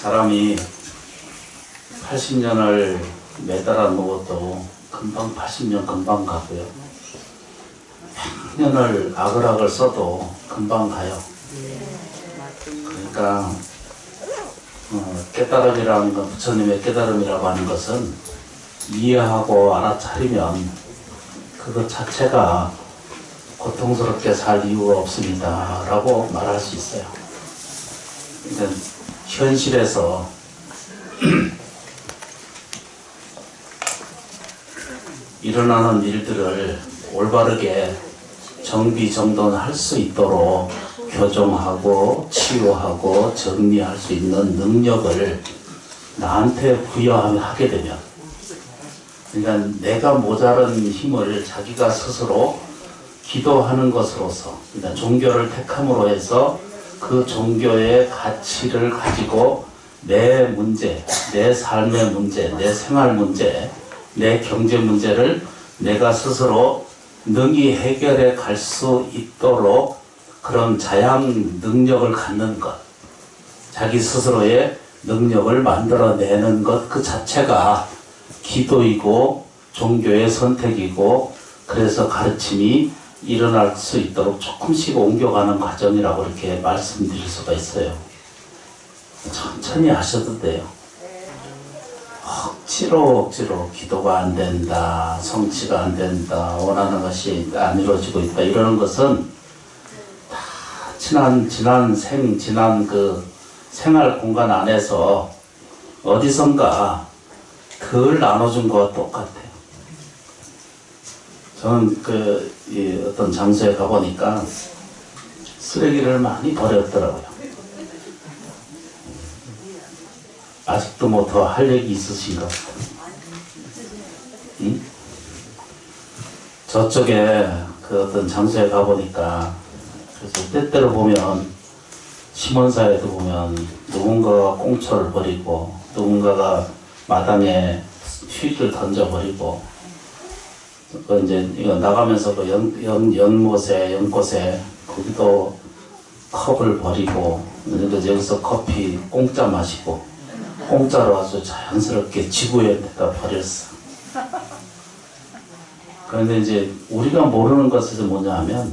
사람이 80년을 매달아 놓아도 금방 80년 금방 가고요. 100년을 아글아글 써도 금방 가요. 그러니까 깨달음이라는 건, 부처님의 깨달음이라고 하는 것은 이해하고 알아차리면 그것 자체가 고통스럽게 살 이유가 없습니다 라고 말할 수 있어요. 그러니까 현실에서 일어나는 일들을 올바르게 정비정돈할 수 있도록 교정하고 치유하고 정리할 수 있는 능력을 나한테 부여하게 되면, 그러니까 내가 모자란 힘을 자기가 스스로 기도하는 것으로서, 그러니까 종교를 택함으로 해서 그 종교의 가치를 가지고 내 문제, 내 삶의 문제, 내 생활 문제, 내 경제 문제를 내가 스스로 능히 해결해 갈 수 있도록 그런 자양 능력을 갖는 것, 자기 스스로의 능력을 만들어내는 것 그 자체가 기도이고 종교의 선택이고, 그래서 가르침이 일어날 수 있도록 조금씩 옮겨가는 과정이라고 이렇게 말씀드릴 수가 있어요. 천천히 하셔도 돼요. 억지로 기도가 안 된다, 성취가 안 된다, 원하는 것이 안 이루어지고 있다, 이러는 것은 다 지난 그 생활 공간 안에서 어디선가 덜 나눠준 거와 똑같아요. 저는 어떤 장소에 가보니까 쓰레기를 많이 버렸더라고요. 아직도 뭐 더 할 얘기 있으신가? 응? 저쪽에 그 어떤 장소에 가보니까, 그래서 때때로 보면 심원사에도 보면 누군가가 꽁초를 버리고 누군가가 마당에 휘를 던져버리고, 이제 이거 나가면서 그 연못에 거기도 컵을 버리고, 여기서 커피 공짜 마시고 공짜로 아주 자연스럽게 지구에다 버렸어. 그런데 이제 우리가 모르는 것은 뭐냐 하면,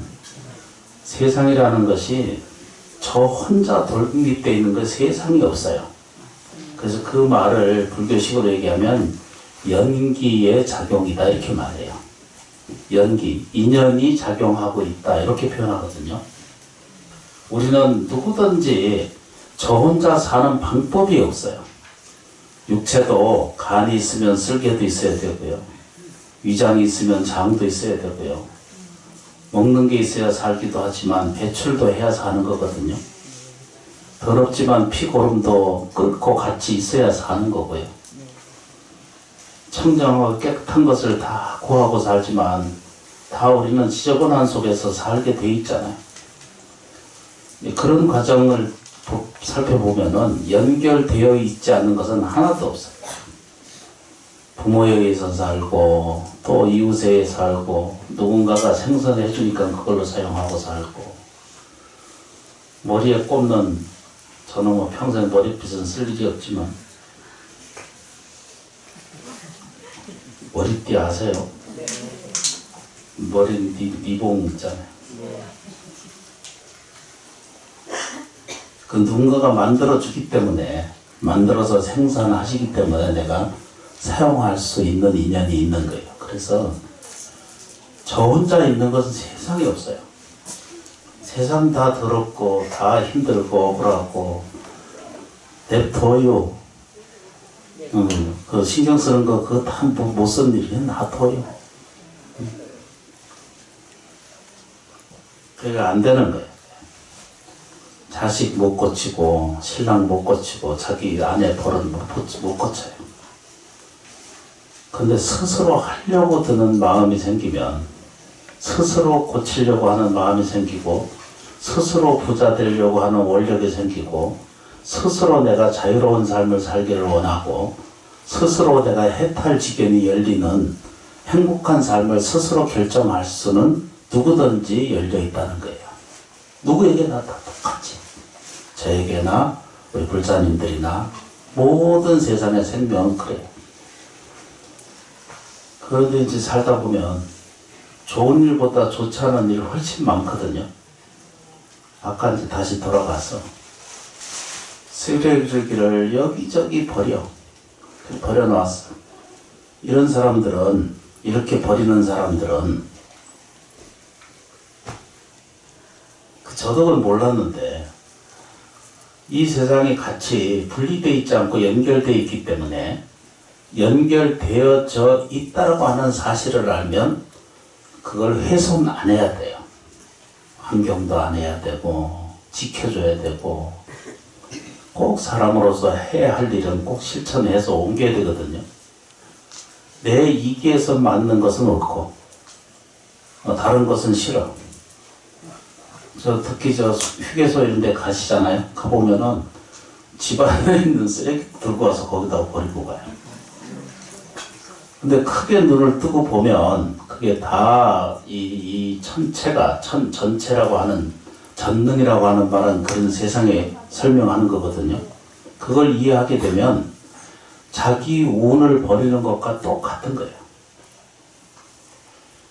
세상이라는 것이 저 혼자 독립되어 있는 건 세상이 없어요. 그래서 그 말을 불교식으로 얘기하면 연기의 작용이다 이렇게 말해요. 연기, 인연이 작용하고 있다 이렇게 표현하거든요. 우리는 누구든지 저 혼자 사는 방법이 없어요. 육체도 간이 있으면 쓸개도 있어야 되고요. 위장이 있으면 장도 있어야 되고요. 먹는 게 있어야 살기도 하지만 배출도 해야 사는 거거든요. 더럽지만 피고름도 끓고 같이 있어야 사는 거고요. 청정하고 깨끗한 것을 다 구하고 살지만 다 우리는 지저분한 속에서 살게 돼 있잖아요. 그런 과정을 살펴보면은 연결되어 있지 않는 것은 하나도 없어요. 부모에 의해서 살고, 또 이웃에 의해서 살고, 누군가가 생선해 주니까 그걸로 사용하고 살고, 머리에 꼽는, 저는 뭐 평생 머리빗은 쓸 일이 없지만, 머리띠 아세요? 머리 리봉 있잖아요. 그 누군가가 만들어주기 때문에, 만들어서 생산하시기 때문에 내가 사용할 수 있는 인연이 있는 거예요. 그래서 저 혼자 있는 것은 세상에 없어요. 세상 다 더럽고 다 힘들고 억울하고 냅둬요. 그 신경 쓰는 거 그거 다 못 쓴 일이에요. 놔둬요. 그러니까 안 되는 거예요. 자식 못 고치고 신랑 못 고치고 자기 아내 버릇 못 고쳐요. 근데 스스로 하려고 드는 마음이 생기면, 스스로 고치려고 하는 마음이 생기고, 스스로 부자 되려고 하는 원력이 생기고, 스스로 내가 자유로운 삶을 살기를 원하고, 스스로 내가 해탈지경이 열리는 행복한 삶을 스스로 결정할 수는 누구든지 열려 있다는 거예요. 누구에게나 다 똑같이. 저에게나 우리 불자님들이나 모든 세상의 생명은 그래요. 그런데 이제 살다 보면 좋은 일보다 좋지 않은 일이 훨씬 많거든요. 아까 이제 다시 돌아가서 쓰레기를 여기저기 버려놨어. 이런 사람들은, 이렇게 버리는 사람들은 저도 그건 몰랐는데 이 세상이 같이 분리되어 있지 않고 연결되어 있기 때문에 연결되어져 있다고 하는 사실을 알면 그걸 훼손 안 해야 돼요. 환경도 안 해야 되고 지켜줘야 되고 꼭 사람으로서 해야 할 일은 꼭 실천해서 옮겨야 되거든요. 내 이기에서 맞는 것은 옳고 다른 것은 싫어. 특히 휴게소 이런 데 가시잖아요. 가보면은 집안에 있는 쓰레기 들고 와서 거기다 버리고 가요. 근데 크게 눈을 뜨고 보면 그게 다 이 천체가 전체라고 하는 전능이라고 하는 말은 그런 세상에 설명하는 거거든요. 그걸 이해하게 되면 자기 운을 버리는 것과 똑같은 거예요.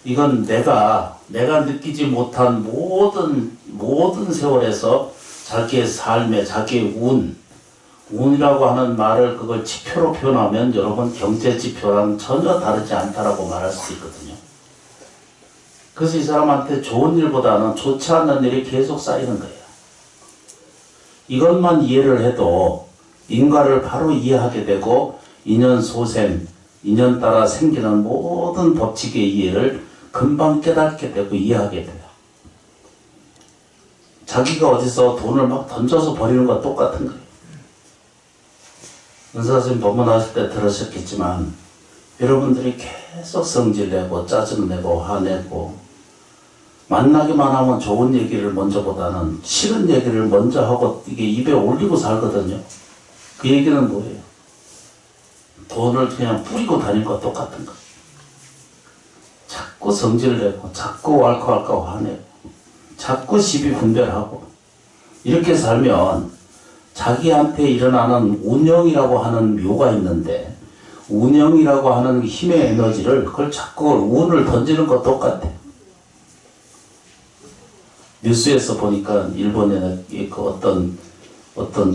이건 내가 느끼지 못한 모든 세월에서 자기의 삶에 자기의 운이라고 하는 말을 그걸 지표로 표현하면 여러분 경제 지표랑 전혀 다르지 않다라고 말할 수 있거든요. 그래서 이 사람한테 좋은 일보다는 좋지 않은 일이 계속 쌓이는 거예요. 이것만 이해를 해도 인과를 바로 이해하게 되고 인연 소생, 인연 따라 생기는 모든 법칙의 이해를 금방 깨닫게 되고 이해하게 돼요. 자기가 어디서 돈을 막 던져서 버리는 것과 똑같은 거예요. 은사스님 법문하실 때 들으셨겠지만 여러분들이 계속 성질내고 짜증내고 화내고 만나기만 하면 좋은 얘기를 먼저보다는 싫은 얘기를 먼저 하고 이게 입에 올리고 살거든요. 그 얘기는 뭐예요? 돈을 그냥 뿌리고 다닐 것과 똑같은 거. 자꾸 성질내고 자꾸 왈칵왈칵 화내고 자꾸 시비 분별하고 이렇게 살면 자기한테 일어나는 운영이라고 하는 묘가 있는데 운영이라고 하는 힘의 에너지를 그걸 자꾸 운을 던지는 것 똑같아. 뉴스에서 보니까 일본에는 어떤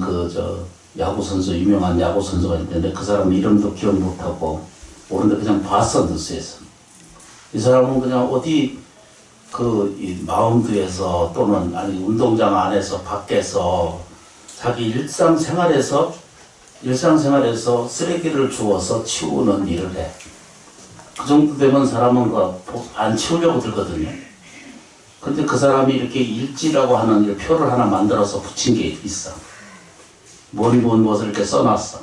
야구 선수, 유명한 야구 선수가 있는데 그 사람 이름도 기억 못하고 모르는데 그냥 봤어, 뉴스에서. 이 사람은 그냥 어디 이 마운드에서 또는 아니 운동장 안에서 밖에서 자기 일상생활에서 쓰레기를 주워서 치우는 일을 해. 그 정도 되면 사람은 안 치우려고 들거든요. 근데 그 사람이 이렇게 일지라고 하는 표를 하나 만들어서 붙인 게 있어. 무엇을 이렇게 써놨어.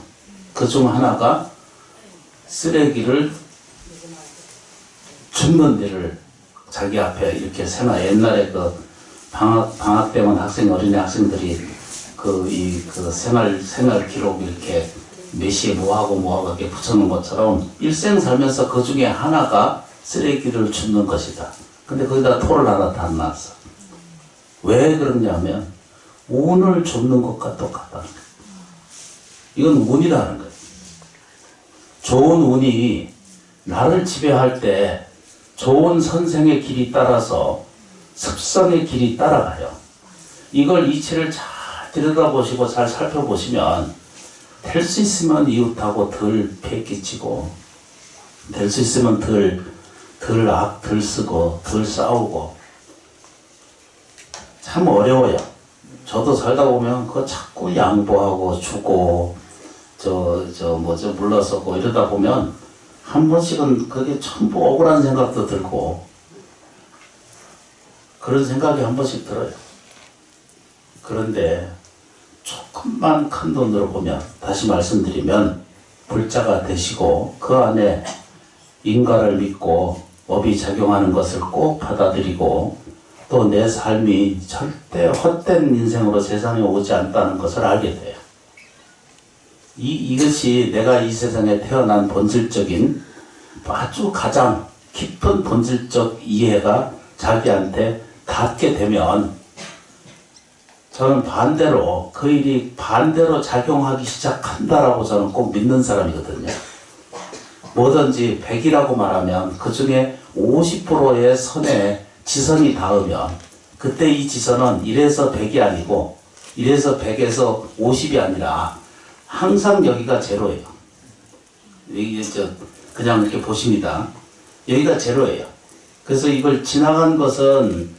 그 중 하나가 쓰레기를 줍는 일을 자기 앞에 이렇게 세나. 옛날에 방학 때면 어린이 학생들이 생활 기록 이렇게 몇 시에 뭐하고 이렇게 붙여놓은 것처럼 일생 살면서 그 중에 하나가 쓰레기를 줍는 것이다. 근데 거기다 토를 하나 다 놨어. 왜 그러냐면 운을 줍는 것과 똑같다는 거예요. 이건 운이라는 거예요. 좋은 운이 나를 지배할 때 좋은 선생의 길이 따라서 습성의 길이 따라가요. 이걸 이치를 잘 들여다보시고 잘 살펴보시면 될 수 있으면 이웃하고 덜 패기치고 될 수 있으면 덜 쓰고 덜 싸우고 참 어려워요. 저도 살다 보면 그거 자꾸 양보하고 주고 물러서고 이러다 보면 한 번씩은 그게 전부 억울한 생각도 들고 그런 생각이 한 번씩 들어요. 그런데 조금만 큰 돈으로 보면 다시 말씀드리면 불자가 되시고 그 안에 인과를 믿고 업이 작용하는 것을 꼭 받아들이고 또 내 삶이 절대 헛된 인생으로 세상에 오지 않다는 것을 알게 돼요. 이것이 내가 이 세상에 태어난 본질적인 아주 가장 깊은 본질적 이해가 자기한테 닿게 되면 저는 반대로 그 일이 반대로 작용하기 시작한다라고 저는 꼭 믿는 사람이거든요. 뭐든지 100이라고 말하면 그 중에 50%의 선에 지선이 닿으면 그때 이 지선은 1에서 100이 아니고 1에서 100에서 50이 아니라 항상 여기가 제로예요. 이게 그냥 이렇게 보십니다. 여기가 제로예요. 그래서 이걸 지나간 것은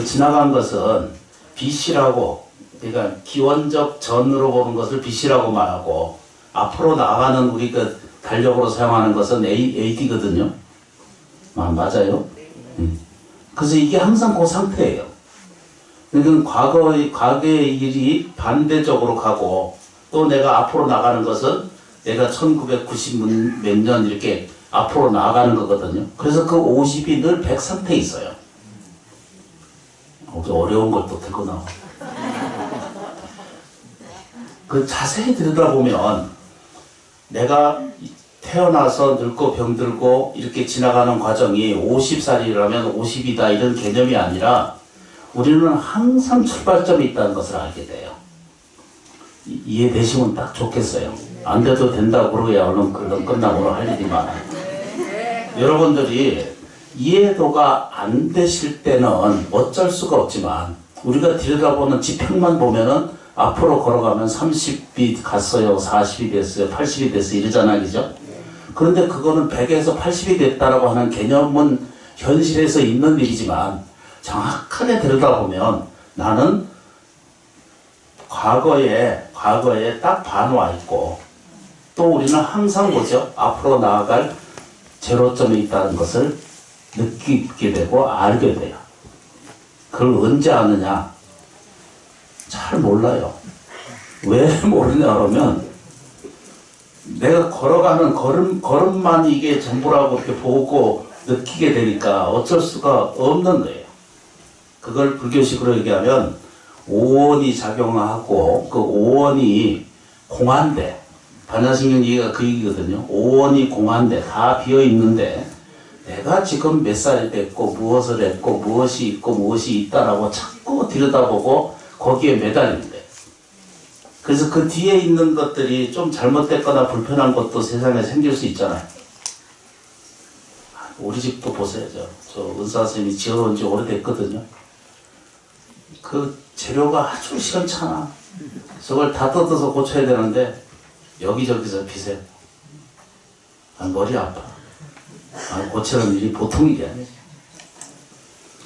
지나간 것은 빛이라고, 그러니까 기원적 전으로 보는 것을 빛이라고 말하고 앞으로 나아가는 우리 그 달력으로 사용하는 것은 AD거든요. 맞아요? 그래서 이게 항상 그 상태예요. 그러니까 과거의 일이 반대쪽으로 가고 또 내가 앞으로 나가는 것은 내가 1990 몇 년 이렇게 앞으로 나아가는 거거든요. 그래서 그 50이 늘 100 상태에 있어요. 어려운 걸 또 들고 나와. 그 자세히 들여다보면 내가 태어나서 늙고 병들고 이렇게 지나가는 과정이 50살이라면 50이다 이런 개념이 아니라 우리는 항상 출발점이 있다는 것을 알게 돼요. 이해되시면 딱 좋겠어요. 안 돼도 된다고 그러야 얼른 끝나고 할 일이 많아요. 여러분들이 이해도가 안 되실 때는 어쩔 수가 없지만 우리가 들여다보는 지평만 보면은 앞으로 걸어가면 30이 갔어요, 40이 됐어요, 80이 됐어요 이러잖아요, 그죠? 그런데 그거는 100에서 80이 됐다라고 하는 개념은 현실에서 있는 일이지만 정확하게 들여다보면 나는 과거에 딱 반 와 있고 또 우리는 항상 뭐죠? 앞으로 나아갈 제로점에 있다는 것을 느끼게 되고 알게 돼요. 그걸 언제 아느냐? 잘 몰라요. 왜 모르냐 그러면 내가 걸어가는 걸음만 이게 전부라고 이렇게 보고 느끼게 되니까 어쩔 수가 없는 거예요. 그걸 불교식으로 얘기하면 오원이 작용하고 그 오원이 공한데, 반야신경 얘기가 그 얘기거든요. 오원이 공한데 다 비어있는데 내가 지금 몇 살이 됐고 무엇을 했고 무엇이 있고 무엇이 있다라고 자꾸 들여다보고 거기에 매달리는데, 그래서 그 뒤에 있는 것들이 좀 잘못됐거나 불편한 것도 세상에 생길 수 있잖아요. 우리 집도 보세요. 저 은사 선생님이 지어놓은 지 오래됐거든요. 그 재료가 아주 시원찮아. 저걸 다 뜯어서 고쳐야 되는데 여기저기서 비세. 머리 아파. 고치는 일이 보통 일이 아니에요.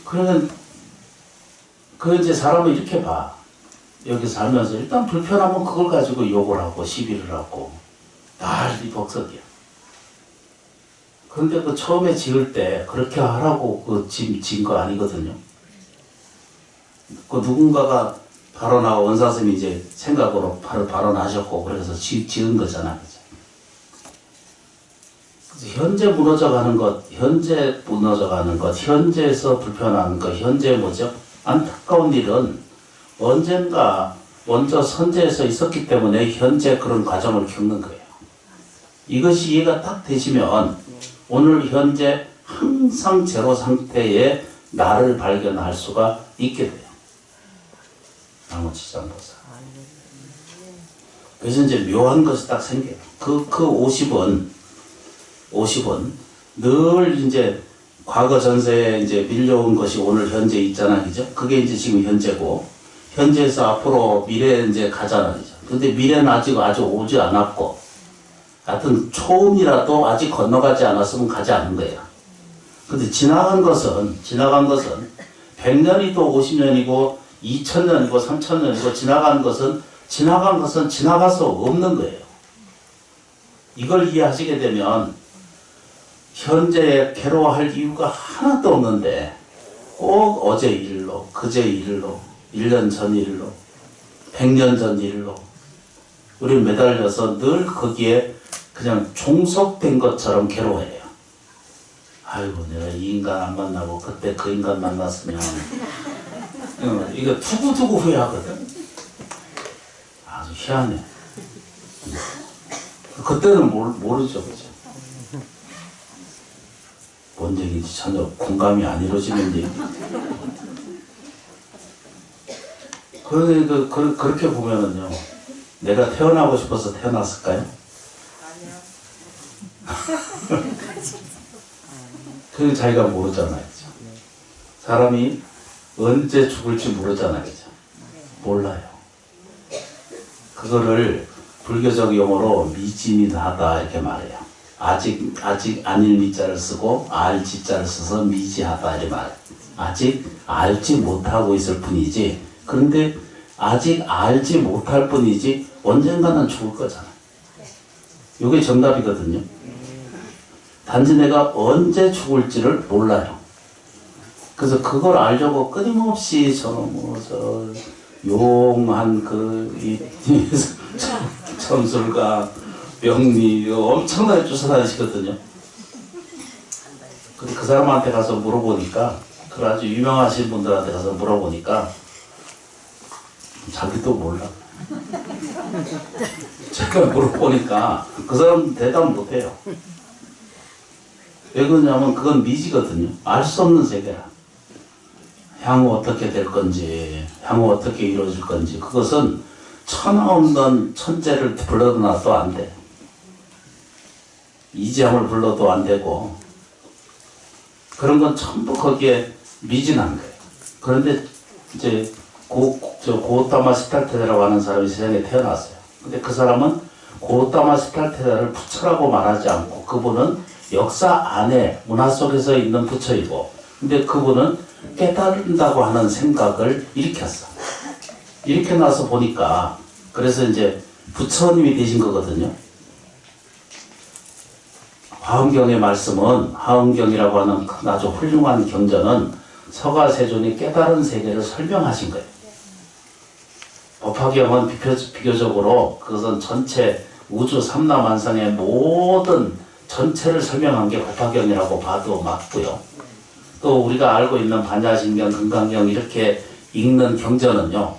그러면 그 이제 사람을 이렇게 봐. 여기 살면서 일단 불편하면 그걸 가지고 욕을 하고 시비를 하고 난리 복석이야. 그런데 그 처음에 지을 때 그렇게 하라고 그 지은 거 아니거든요. 그 누군가가 발언하고 원사스님이 이제 생각으로 발언하셨고 그래서 지은 거잖아. 그래서 현재 무너져가는 것, 현재에서 불편한 것, 현재 뭐죠? 안타까운 일은 언젠가 먼저 선제에서 있었기 때문에 현재 그런 과정을 겪는 거예요. 이것이 이해가 딱 되시면 오늘 현재 항상 제로 상태의 나를 발견할 수가 있게 돼요. 나무치장보사. 그래서 이제 묘한 것이 딱 생겨요. 그 50은 늘 이제 과거 전세에 이제 밀려온 것이 오늘 현재 있잖아, 그죠? 그게 이제 지금 현재고, 현재에서 앞으로 미래에 이제 가잖아, 그죠? 근데 미래는 아직 오지 않았고, 하여튼 초음이라도 아직 건너가지 않았으면 가지 않은 거예요. 근데 지나간 것은 100년이고 50년이고 2000년이고 3000년이고 지나간 것은 지나가서 없는 거예요. 이걸 이해하시게 되면 현재에 괴로워할 이유가 하나도 없는데 꼭 어제 일로, 그제 일로, 1년 전 일로, 100년 전 일로 우리 매달려서 늘 거기에 그냥 종속된 것처럼 괴로워해요. 아이고 내가 이 인간 안 만나고 그때 그 인간 만났으면 이거 두고두고 후회하거든. 아주 희한해. 그때는 모르죠, 그죠? 뭔 얘기인지 전혀 공감이 안 이루어지는 얘기. 그렇게 보면은요, 내가 태어나고 싶어서 태어났을까요? 아니요. 그 자기가 모르잖아요. 그죠? 사람이 언제 죽을지 모르잖아요. 그죠? 몰라요. 그거를 불교적 용어로 미진하다 이렇게 말해요. 아직 아닐 미자를 쓰고 알지자를 써서 미지하다 이렇게 말해요. 아직 알지 못하고 있을 뿐이지. 그런데 아직 알지 못할 뿐이지 언젠가는 죽을 거잖아요. 이게 정답이거든요. 단지 내가 언제 죽을지를 몰라요. 그래서 그걸 알려고 끊임없이 용한 점술가 명리 엄청나게 쫓아다니시거든요. 그 사람한테 가서 물어보니까, 그 아주 유명하신 분들한테 가서 물어보니까 자기도 몰라. 제가 물어보니까 그 사람 대답 못해요. 왜 그러냐면 그건 미지거든요. 알 수 없는 세계라. 향후 어떻게 될 건지, 향후 어떻게 이루어질 건지, 그것은 천하 없는 천재를 불러도 놔도 안 돼. 이지함을 불러도 안 되고, 그런 건 전부 거기에 미진한 거예요. 그런데 이제 고타마 시탈테다라고 하는 사람이 세상에 태어났어요. 근데 그 사람은 고타마 시탈테다를 부처라고 말하지 않고, 그분은 역사 안에 문화 속에서 있는 부처이고, 근데 그분은 깨달은다고 하는 생각을 일으켰어. 이렇게 나서 보니까, 그래서 이제 부처님이 되신 거거든요. 화엄경의 말씀은, 화엄경이라고 하는 아주 훌륭한 경전은 서가세존이 깨달은 세계를 설명하신 거예요. 법화경은 비교적으로 그것은 전체 우주 삼라만상의 모든 전체를 설명한 게 법화경이라고 봐도 맞고요. 또 우리가 알고 있는 반야신경, 금강경 이렇게 읽는 경전은요,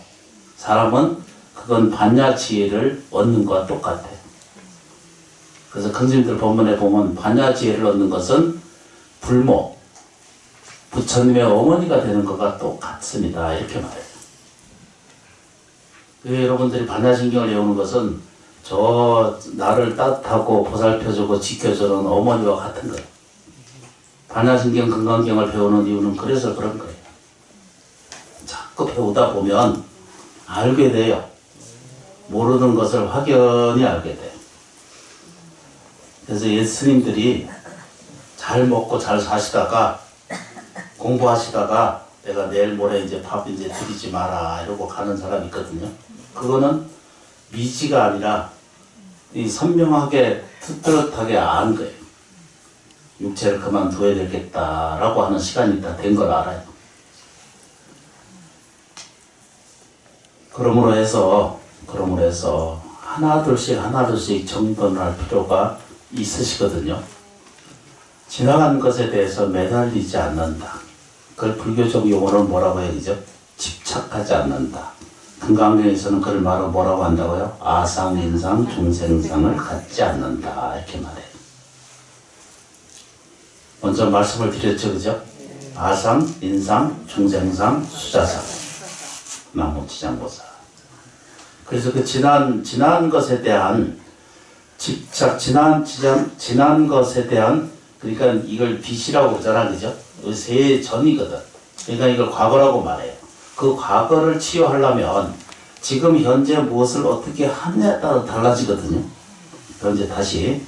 사람은 그건 반야지혜를 얻는 것과 똑같아요. 그래서 큰스님들 본문에 보면 반야지혜를 얻는 것은 불모, 부처님의 어머니가 되는 것과 똑같습니다. 이렇게 말해요. 여러분들이 반야신경을 외우는 것은 저 나를 따뜻하고 보살펴주고 지켜주는 어머니와 같은 거예요. 반야신경, 금강경을 배우는 이유는 그래서 그런 거예요. 자꾸 배우다 보면 알게 돼요. 모르는 것을 확연히 알게 돼요. 그래서 옛 스님들이 잘 먹고 잘 사시다가 공부하시다가 내가 내일 모레 이제 밥 이제 드리지 마라 이러고 가는 사람이 있거든요. 그거는 미지가 아니라 이 선명하게 뚜렷하게 안 거예요. 육체를 그만둬야 되겠다라고 하는 시간이 다 된 걸 알아요. 그러므로 해서 하나둘씩 정돈을 할 필요가 있으시거든요. 지나간 것에 대해서 매달리지 않는다. 그걸 불교적 용어는 뭐라고 해야 되죠? 집착하지 않는다. 금강경에서는 그걸 말로 뭐라고 한다고요? 아상, 인상, 중생상을 갖지 않는다. 이렇게 말해요. 먼저 말씀을 드렸죠, 그죠? 아상, 인상, 중생상, 수자상, 나무지장보살. 그래서 그 지난 것에 대한 집착, 지난 것에 대한, 그러니까 이걸 빛이라고 그러잖아, 그죠? 새 전이거든. 그러니까 이걸 과거라고 말해요. 그 과거를 치유하려면 지금 현재 무엇을 어떻게 하느냐에 따라 달라지거든요. 그럼 이제 다시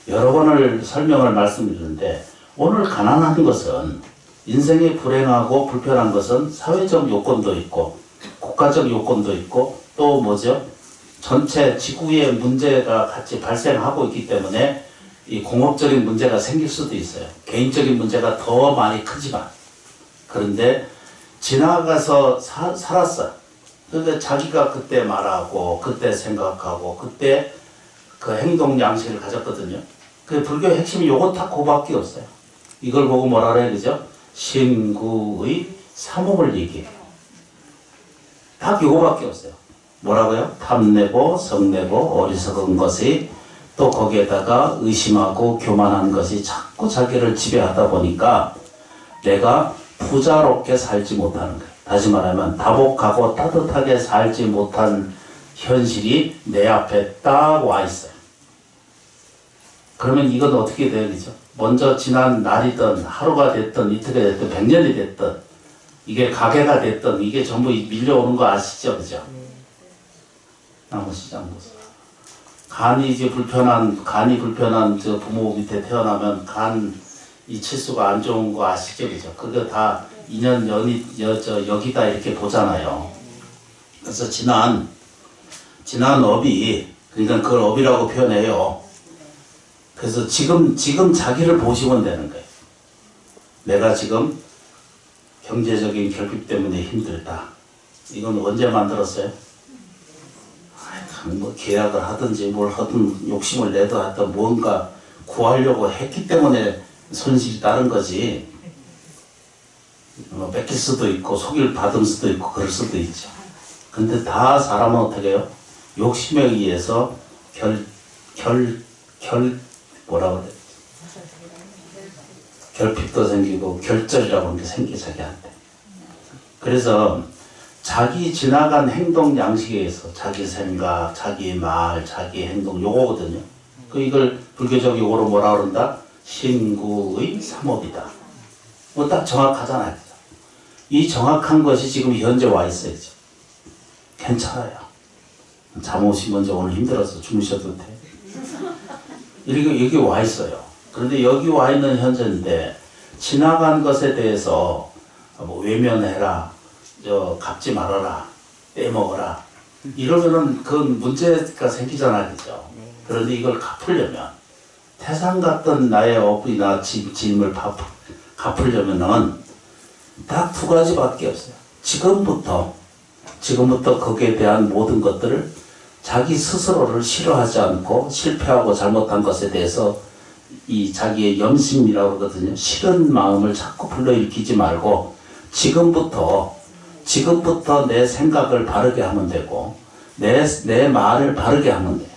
여러 번을 설명을 말씀드리는데, 오늘 가난한 것은, 인생이 불행하고 불편한 것은 사회적 요건도 있고 국가적 요건도 있고 또 뭐죠? 전체 지구의 문제가 같이 발생하고 있기 때문에 이 공업적인 문제가 생길 수도 있어요. 개인적인 문제가 더 많이 크지만, 그런데 지나가서 살았어. 그러니까 자기가 그때 말하고 그때 생각하고 그때 그 행동 양식을 가졌거든요. 그 불교의 핵심이 요거 딱 그거밖에 없어요. 이걸 보고 뭐라 그래요, 그죠? 신구의 삼업을 얘기해요. 딱 요거밖에 없어요. 뭐라고요? 탐내고 성내고 어리석은 것이, 또 거기에다가 의심하고 교만한 것이 자꾸 자기를 지배하다 보니까 내가 부자롭게 살지 못하는 거예요. 다시 말하면 다복하고 따뜻하게 살지 못한 현실이 내 앞에 딱 와 있어요. 그러면 이건 어떻게 돼요? 그죠? 먼저 지난 날이든 하루가 됐든 이틀이 됐든 100년이 됐든 이게 가게가 됐든 이게 전부 밀려오는 거 아시죠? 그죠? 나머지장 보세요. 간이 불편한 저 부모 밑에 태어나면 간 이 치수가 안 좋은 거 아시죠? 그죠? 그거 다 인연 여기다 이렇게 보잖아요. 그래서 지난 업이, 그러니까 그걸 업이라고 표현해요. 그래서 지금 자기를 보시면 되는 거예요. 내가 지금 경제적인 결핍 때문에 힘들다. 이건 언제 만들었어요? 하여튼 뭐 계약을 하든지 뭘 하든 욕심을 내도 하여튼 뭔가 구하려고 했기 때문에 손실이 따른 거지. 뺏길 수도 있고 속일 받을 수도 있고 그럴 수도 있죠. 근데 다 사람은 어떻게 해요? 욕심에 의해서 뭐라 그래? 결핍도 생기고 결절이라고 하는 게 생겨 자기한테. 그래서 자기 지나간 행동 양식에 의해서 자기 생각, 자기 말, 자기 행동 요거거든요. 이걸 불교적 용어로 뭐라 그런다? 신구의 삼업이다. 뭐 딱 정확하잖아요. 이 정확한 것이 지금 현재 와 있어요. 괜찮아요. 잠옷이 먼저 오늘 힘들어서 주무셔도 돼. 여기 와 있어요. 그런데 여기 와 있는 현재인데 지나간 것에 대해서 뭐 외면해라, 갚지 말아라, 빼먹어라 이러면은 그건 문제가 생기잖아요. 그죠? 그런데 이걸 갚으려면 태산 같던 나의 업이나 짐을 갚으려면은 딱 두 가지밖에 없어요. 지금부터 거기에 대한 모든 것들을 자기 스스로를 싫어하지 않고 실패하고 잘못한 것에 대해서 이 자기의 염심이라고 그러거든요. 싫은 마음을 자꾸 불러일으키지 말고 지금부터 내 생각을 바르게 하면 되고 내 말을 바르게 하면 돼요.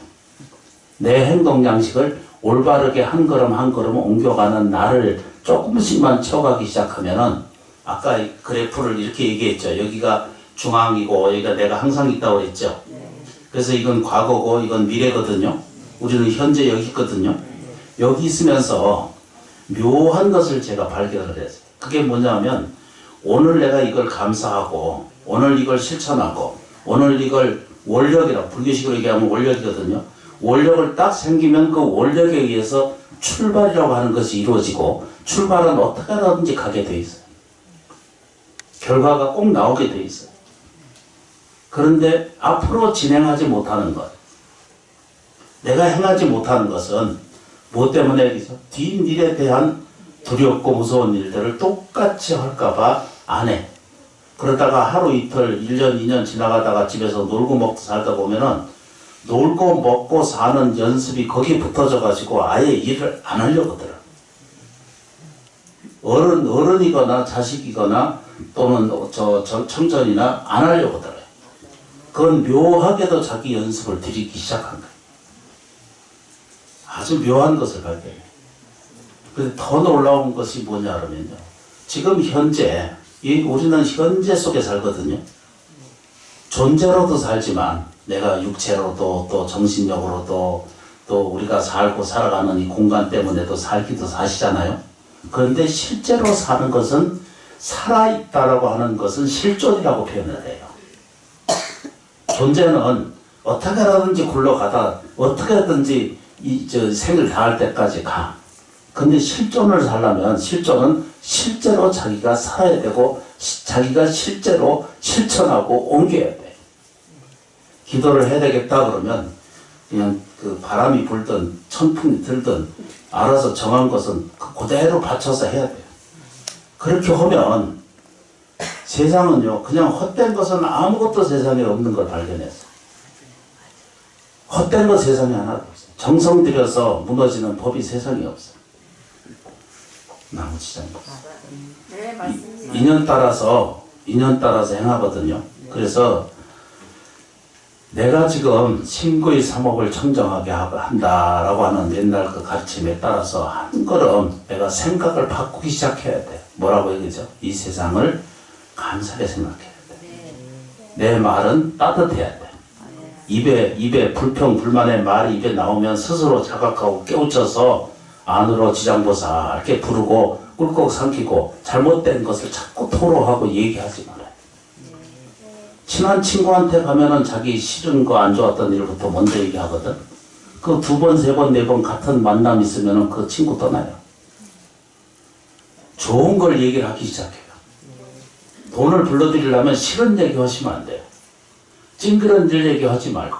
내 행동 양식을 올바르게 한 걸음 한 걸음 옮겨가는 나를 조금씩만 채워가기 시작하면은 아까 이 그래프를 이렇게 얘기했죠. 여기가 중앙이고 여기가 내가 항상 있다고 그랬죠. 그래서 이건 과거고 이건 미래거든요. 우리는 현재 여기 있거든요. 여기 있으면서 묘한 것을 제가 발견을 했어요. 그게 뭐냐면 오늘 내가 이걸 감사하고 오늘 이걸 실천하고 오늘 이걸 원력이라고 불교식으로 얘기하면 원력이거든요. 원력을 딱 생기면 그 원력에 의해서 출발이라고 하는 것이 이루어지고 출발은 어떻게 하든지 가게 돼 있어요. 결과가 꼭 나오게 돼 있어요. 그런데 앞으로 진행하지 못하는 것, 내가 행하지 못하는 것은 무엇 때문에 뒷일에 대한 두렵고 무서운 일들을 똑같이 할까봐 안 해. 그러다가 하루 이틀 1년 2년 지나가다가 집에서 놀고 먹고 살다 보면은 놀고 먹고 사는 연습이 거기에 붙어져 가지고 아예 일을 안 하려고 하더라. 어른이거나 자식이거나 또는 청전이나 안 하려고 하더라. 그건 묘하게도 자기 연습을 들이기 시작한 거예요. 아주 묘한 것을 발견해. 근데 더 놀라운 것이 뭐냐 그러면요. 지금 현재, 우리는 현재 속에 살거든요. 존재로도 살지만 내가 육체로도 또 정신력으로도 또 우리가 살고 살아가는 이 공간 때문에도 살기도 사시잖아요. 그런데 실제로 사는 것은 살아있다라고 하는 것은 실존이라고 표현을 해요. 존재는 어떻게라든지 굴러가다 어떻게든지 생을 다할 때까지 가. 근데 실존을 살려면 실존은 실제로 자기가 살아야 되고 자기가 실제로 실천하고 옮겨야 돼. 기도를 해야 되겠다 그러면 그냥 그 바람이 불든 천풍이 들든 알아서 정한 것은 그대로 받쳐서 해야 돼요. 그렇게 하면 세상은요 그냥 헛된 것은 아무것도 세상에 없는 걸 발견했어. 헛된 것 세상에 하나도 없어요. 정성 들여서 무너지는 법이 세상에 없어요. 나머지 네, 맞습니다. 인연 따라서 행하거든요. 그래서 내가 지금 신구의 삼업을 청정하게 한다라고 하는 옛날 그 가르침에 따라서 한 걸음 내가 생각을 바꾸기 시작해야 돼. 뭐라고 얘기죠? 이 세상을 감사하게 생각해야 돼. 내 말은 따뜻해야 돼. 입에 불평불만의 말이 입에 나오면 스스로 자각하고 깨우쳐서 안으로 지장보살 이렇게 부르고 꿀꺽 삼키고 잘못된 것을 자꾸 토로하고 얘기하지 말아요. 친한 친구한테 가면은 자기 싫은 거 안 좋았던 일부터 먼저 얘기하거든. 그 2번, 3번, 4번 같은 만남 있으면은 그 친구 떠나요. 좋은 걸 얘기를 하기 시작해요. 돈을 불러드리려면 싫은 얘기 하시면 안 돼요. 찡그런 일 얘기 하지 말고.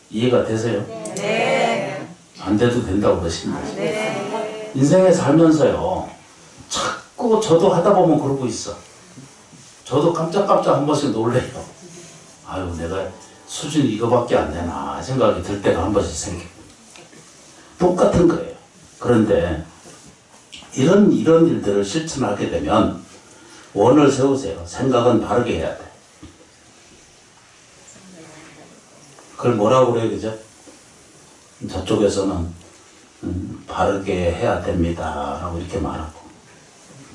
이해가 되세요? 네. 안 돼도 된다고 그러시는 거죠. 네. 인생에 살면서요, 자꾸 저도 하다 보면 그러고 있어. 저도 깜짝깜짝 한 번씩 놀래요. 아유, 내가 수준이 이거밖에 안 되나 생각이 들 때가 한 번씩 생겨요. 똑같은 거예요. 그런데 이런 일들을 실천하게 되면 원을 세우세요. 생각은 바르게 해야 돼. 그걸 뭐라고 그래요, 그죠? 저쪽에서는 바르게 해야 됩니다 라고 이렇게 말하고,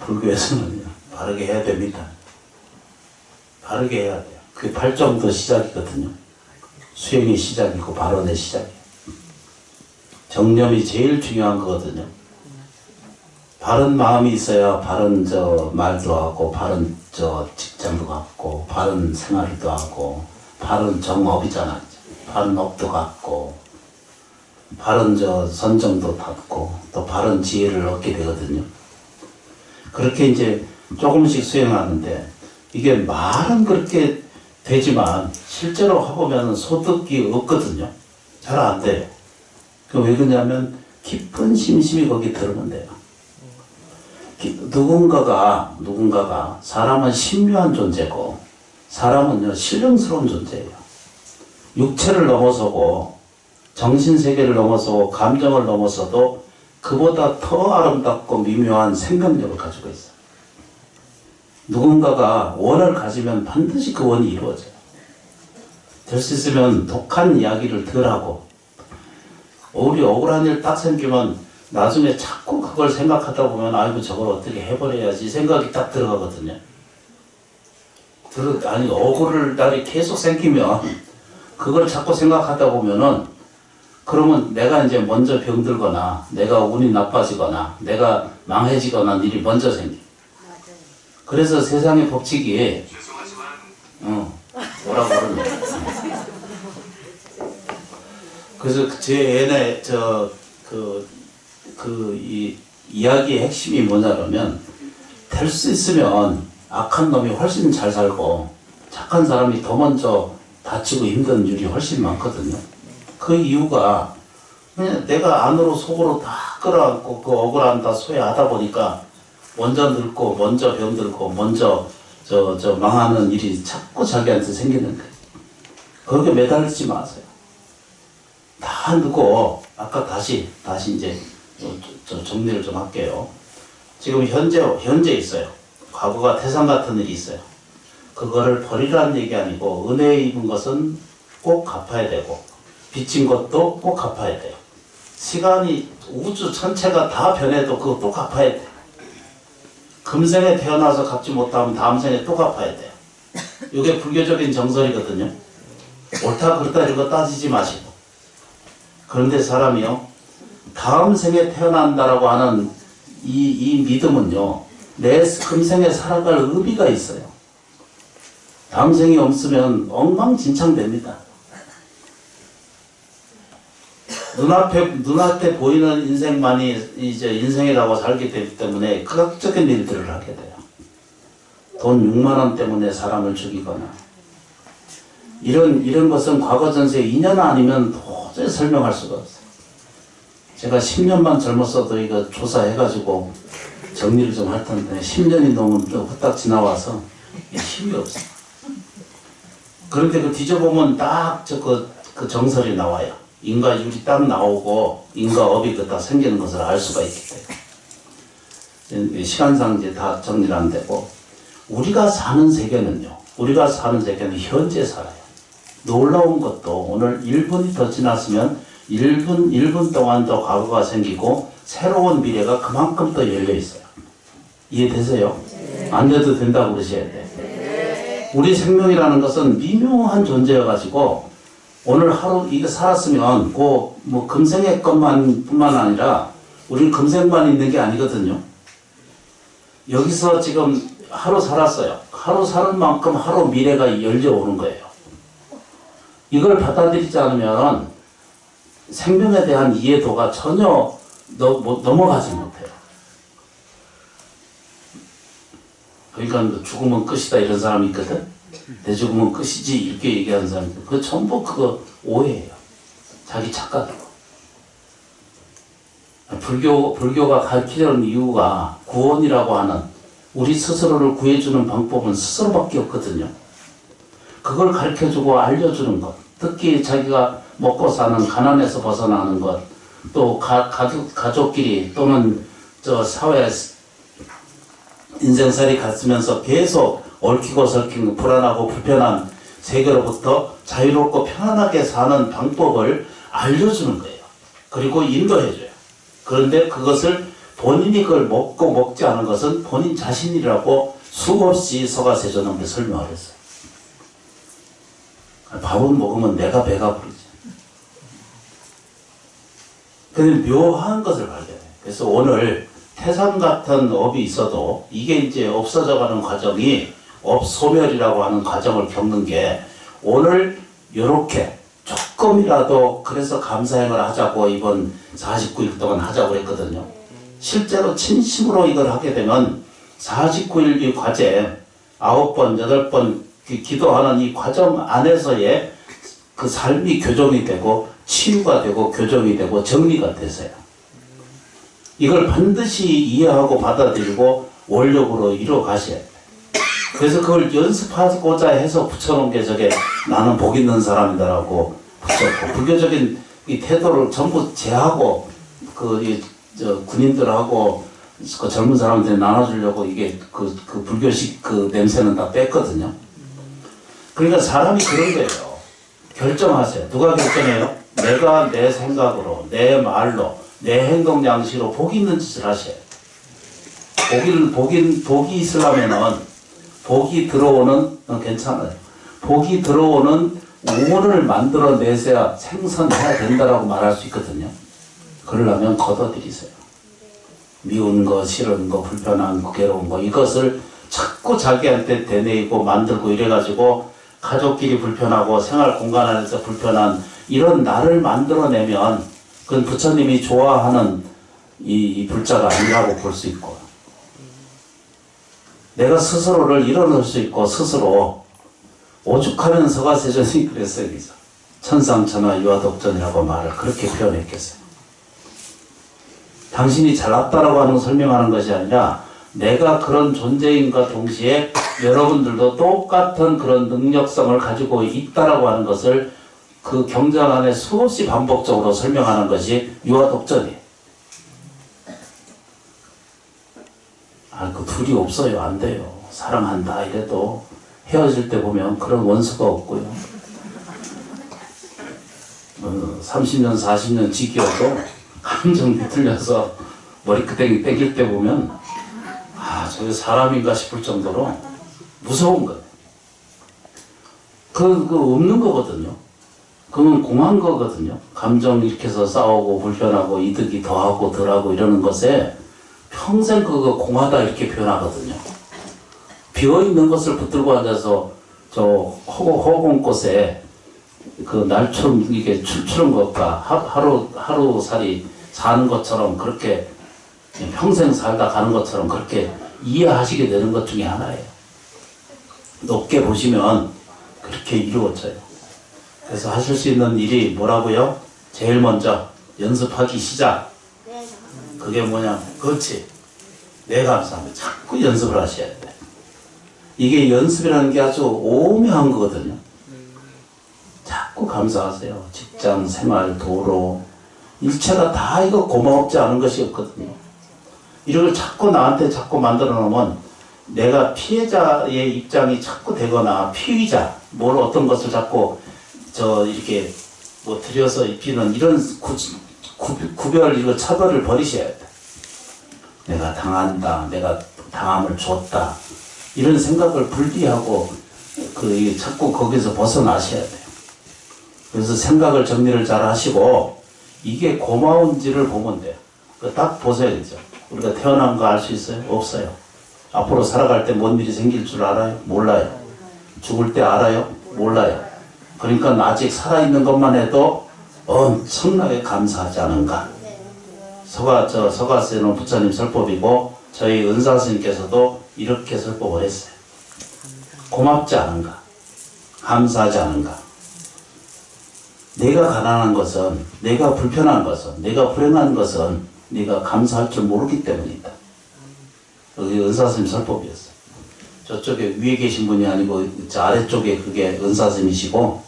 불교에서는 바르게 해야 됩니다. 바르게 해야 돼요. 그게 발정도 시작이거든요. 수행이 시작이고 발언의 시작이에요. 정념이 제일 중요한 거거든요. 바른 마음이 있어야 바른 말도 하고, 바른 직장도 갖고, 바른 생활도 하고, 바른 정업이잖아. 바른 업도 갖고, 바른 선정도 갖고, 또 바른 지혜를 얻게 되거든요. 그렇게 이제 조금씩 수행하는데, 이게 말은 그렇게 되지만 실제로 해보면 소득이 없거든요. 잘 안 돼요. 왜 그러냐면 깊은 심심이 거기 들으면 돼요. 누군가가 사람은 신묘한 존재고 사람은요 신령스러운 존재예요. 육체를 넘어서고 정신세계를 넘어서고 감정을 넘어서도 그보다 더 아름답고 미묘한 생명력을 가지고 있어요. 누군가가 원을 가지면 반드시 그 원이 이루어져요. 될 수 있으면 독한 이야기를 덜 하고, 우리 억울한 일 딱 생기면 나중에 자꾸 그걸 생각하다 보면 아이고 저걸 어떻게 해버려야지 생각이 딱 들어가거든요. 억울할 날이 계속 생기면 그걸 자꾸 생각하다 보면은 그러면 내가 이제 먼저 병들거나 내가 운이 나빠지거나 내가 망해지거나 일이 먼저 생겨. 그래서 세상의 법칙이 뭐라고 그러냐. 그래서 제 애네 이 이야기의 핵심이 뭐냐면 될 수 있으면 악한 놈이 훨씬 잘 살고 착한 사람이 더 먼저 다치고 힘든 일이 훨씬 많거든요. 그 이유가 그냥 내가 안으로 속으로 다 끌어안고 그 억울함 다 소외하다 보니까 먼저 늙고 먼저 병들고 먼저 망하는 일이 자꾸 자기한테 생기는 거예요. 거기에 매달리지 마세요. 다 누고 아까 다시 이제 정리를 좀 할게요. 지금 현재 있어요. 과거가 태산 같은 일이 있어요. 그거를 버리라는 얘기 아니고 은혜 입은 것은 꼭 갚아야 되고 빚진 것도 꼭 갚아야 돼요. 시간이 우주 전체가 다 변해도 그거 또 갚아야 돼요. 금생에 태어나서 갚지 못하면 다음 생에 또 갚아야 돼요. 이게 불교적인 정설이거든요. 옳다 그렇다 이런 거 따지지 마시고. 그런데 사람이요, 다음 생에 태어난다라고 하는 이 믿음은요, 내 금생에 살아갈 의미가 있어요. 다음 생이 없으면 엉망진창됩니다. 눈앞에 보이는 인생만이 이제 인생이라고 살게 되기 때문에 극악적인 일들을 하게 돼요. 돈 6만 원 때문에 사람을 죽이거나 이런 것은 과거 전세 인연 아니면 도저히 설명할 수가 없어요. 제가 10년만 젊었어도 이거 조사해가지고 정리를 좀 할 텐데 10년이 너무 또 후딱 지나와서 힘이 없어요. 그런데 그 뒤져보면 딱 그 정설이 나와요. 인과율이 딱 나오고 인과업이 딱 생기는 것을 알 수가 있기 때문에 시간상 이제 다 정리를 안 되고, 우리가 사는 세계는 현재 살아요. 놀라운 것도 오늘 1분이 더 지났으면 1분 동안 더 과거가 생기고 새로운 미래가 그만큼 더 열려 있어요. 이해되세요? 안 돼도 된다고 그러셔야 돼. 우리 생명이라는 것은 미묘한 존재여가지고 오늘 하루 이거 살았으면 뭐 금생의 것만 뿐만 아니라 우리는 금생만 있는 게 아니거든요. 여기서 지금 하루 살았어요. 하루 사는 만큼 하루 미래가 열려오는 거예요. 이걸 받아들이지 않으면 생명에 대한 이해도가 전혀 넘어가지 못해요. 그러니까 죽으면 끝이다 이런 사람이 있거든. 내 죽으면 끝이지 이렇게 얘기하는 사람이 그 전부 그거 오해예요. 자기 착각이고. 불교가 가르치려는 이유가 구원이라고 하는 우리 스스로를 구해주는 방법은 스스로밖에 없거든요. 그걸 가르쳐주고 알려주는 것, 특히 자기가 먹고 사는 가난에서 벗어나는 것, 또 가족끼리 또는 저 사회 인생살이 갔으면서 계속 얽히고 설킨 불안하고 불편한 세계로부터 자유롭고 편안하게 사는 방법을 알려주는 거예요. 그리고 인도해줘요. 그런데 그것을 본인이 그걸 먹고 먹지 않은 것은 본인 자신이라고 수없이 서가세존은 설명을 했어요. 밥은 먹으면 내가 배가 부르지. 근데 묘한 것을 발견해. 그래서 오늘 태산 같은 업이 있어도 이게 이제 없어져가는 과정이 업소멸이라고 하는 과정을 겪는 게 오늘 요렇게 조금이라도 그래서 감사행을 하자고 이번 49일 동안 하자고 했거든요. 실제로 진심으로 이걸 하게 되면 49일 이 과제 9번, 8번 기도하는 이 과정 안에서의 그 삶이 교정이 되고 치유가 되고 교정이 되고 정리가 되세요. 이걸 반드시 이해하고 받아들이고 원력으로 이뤄 가셔야 돼요. 그래서 그걸 연습하고자 해서 붙여놓은 게 저게 나는 복 있는 사람이다라고 붙였고 불교적인 이 태도를 전부 제하고 군인들하고 그 젊은 사람한테 나눠주려고 이게 그 불교식 그 냄새는 다 뺐거든요. 그러니까 사람이 그런 거예요. 결정하세요. 누가 결정해요? 내가 내 생각으로, 내 말로, 내 행동 양식으로 복 있는 짓을 하셔야 돼요. 복이 있으려면은 복이 들어오는 괜찮아요. 복이 들어오는 운을 만들어내셔야 생선해야 된다라고 말할 수 있거든요. 그러려면 걷어들이세요. 미운 거, 싫은 거, 불편한 거, 괴로운 거 이것을 자꾸 자기한테 되뇌이고 만들고 이래가지고 가족끼리 불편하고 생활 공간 안에서 불편한 이런 나를 만들어내면 그건 부처님이 좋아하는 이 불자가 아니라고 볼 수 있고 내가 스스로를 일어날 수 있고 스스로 오죽하면 서가세존이 그랬어요. 천상천하 유아독전이라고 말을 그렇게 표현했겠어요. 당신이 잘났다라고 하는 걸 설명하는 것이 아니라 내가 그런 존재인과 동시에 여러분들도 똑같은 그런 능력성을 가지고 있다라고 하는 것을 그 경전 안에 수없이 반복적으로 설명하는 것이 유아독전이에요. 그 둘이 없어요. 안 돼요. 사랑한다 이래도 헤어질 때 보면 그런 원수가 없고요. 30년 40년 지겨워도 감정 비틀려서 머리끄댕이 땡길 때 보면 저게 사람인가 싶을 정도로 무서운 거예요. 그 없는 거거든요. 그건 공한 거거든요. 감정 일으켜서 싸우고 불편하고 이득이 더하고 덜하고 이러는 것에 평생 그거 공하다 이렇게 표현하거든요. 비어있는 것을 붙들고 앉아서 저 허공꽃에 그 날처럼 이게 춤추는 것과 하루살이 사는 것처럼 그렇게 평생 살다 가는 것처럼 그렇게 이해하시게 되는 것 중에 하나예요. 높게 보시면 그렇게 이루어져요. 그래서 하실 수 있는 일이 뭐라고요? 제일 먼저 연습하기 시작. 그게 뭐냐? 그렇지. 네, 감사합니다. 자꾸 연습을 하셔야 돼. 이게 연습이라는 게 아주 오묘한 거거든요. 자꾸 감사하세요. 직장, 생활, 도로 일체가 다 이거 고마웠지 않은 것이 없거든요. 이런 걸 자꾸 나한테 자꾸 만들어 놓으면 내가 피해자의 입장이 자꾸 되거나 피의자, 어떤 것을 자꾸 이렇게 들여서 입히는 이런 구별, 이거 차별을 버리셔야 돼. 내가 당한다, 내가 당함을 줬다. 이런 생각을 분리하고 자꾸 거기서 벗어나셔야 돼요. 그래서 생각을 정리를 잘 하시고 이게 고마운지를 보면 돼요. 딱 보세요. 그죠? 우리가 태어난 거 알 수 있어요? 없어요. 앞으로 살아갈 때 뭔 일이 생길 줄 알아요? 몰라요. 죽을 때 알아요? 몰라요. 그러니까 아직 살아있는 것만 해도 엄청나게 감사하지 않은가. 서가스에는 부처님 설법이고 저희 은사 스님께서도 이렇게 설법을 했어요. 고맙지 않은가. 감사하지 않은가. 내가 가난한 것은, 내가 불편한 것은, 내가 불행한 것은 네가 감사할 줄 모르기 때문이다. 여기 은사스님 설법이었어요. 저쪽에 위에 계신 분이 아니고 저 아래쪽에 그게 은사스님이시고